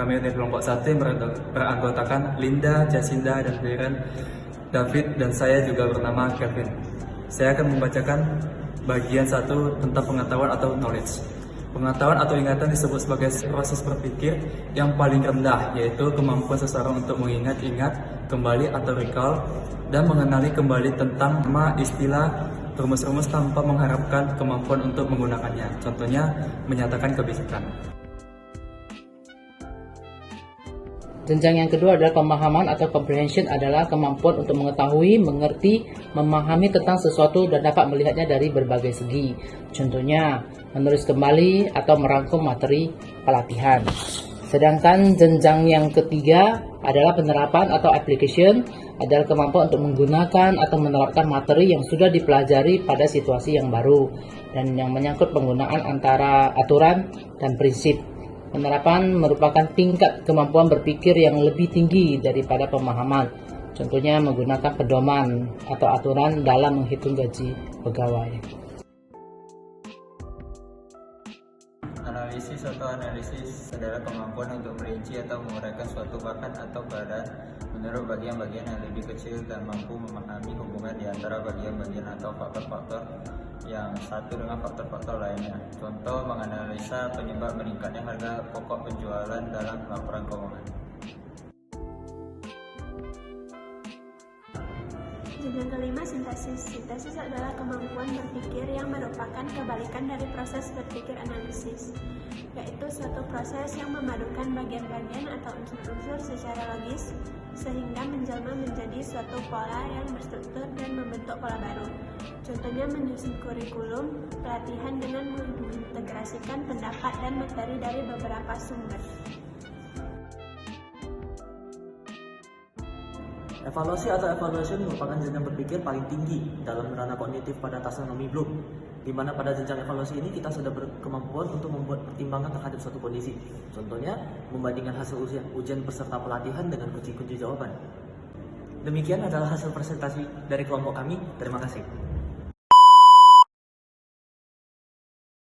kami dari kelompok 1 yang beranggotakan Linda, Jacinda, dan Darren, David, dan saya juga bernama Kevin. Saya akan membacakan bagian 1 tentang pengetahuan atau knowledge. Pengetahuan atau ingatan disebut sebagai proses berpikir yang paling rendah, yaitu kemampuan seseorang untuk mengingat-ingat kembali atau recall dan mengenali kembali tentang nama, istilah, rumus-rumus tanpa mengharapkan kemampuan untuk menggunakannya. Contohnya, menyatakan kebijakan. Jenjang yang kedua adalah pemahaman atau comprehension, adalah kemampuan untuk mengetahui, mengerti, memahami tentang sesuatu dan dapat melihatnya dari berbagai segi. Contohnya, menulis kembali atau merangkum materi pelatihan. Sedangkan jenjang yang ketiga adalah penerapan atau application, adalah kemampuan untuk menggunakan atau menerapkan materi yang sudah dipelajari pada situasi yang baru dan yang menyangkut penggunaan antara aturan dan prinsip. Penerapan merupakan tingkat kemampuan berpikir yang lebih tinggi daripada pemahaman. Contohnya menggunakan pedoman atau aturan dalam menghitung gaji pegawai. Analisis adalah kemampuan untuk merinci atau menguraikan suatu bahan atau keadaan menurut bagian-bagian yang lebih kecil dan mampu memahami hubungan di antara bagian-bagian atau faktor-faktor yang satu dengan faktor-faktor lainnya. Contoh, menganalisa penyebab meningkatnya harga pokok penjualan dalam laporan keuangan. Jenjang kelima, sintesis. Sintesis adalah kemampuan berpikir yang merupakan kebalikan dari proses berpikir analisis, yaitu suatu proses yang memadukan bagian-bagian atau unsur-unsur secara logis sehingga menjelma menjadi suatu pola yang berstruktur dan membentuk pola baru. Contohnya menyusun kurikulum pelatihan dengan mengintegrasikan pendapat dan materi dari beberapa sumber. Evaluasi atau evaluation merupakan jenjang berpikir paling tinggi dalam ranah kognitif pada taksonomi Bloom, di mana pada jenjang evaluasi ini kita sudah berkemampuan untuk membuat pertimbangan terhadap suatu kondisi. Contohnya, membandingkan hasil ujian peserta pelatihan dengan kunci-kunci jawaban. Demikian adalah hasil presentasi dari kelompok kami. Terima kasih.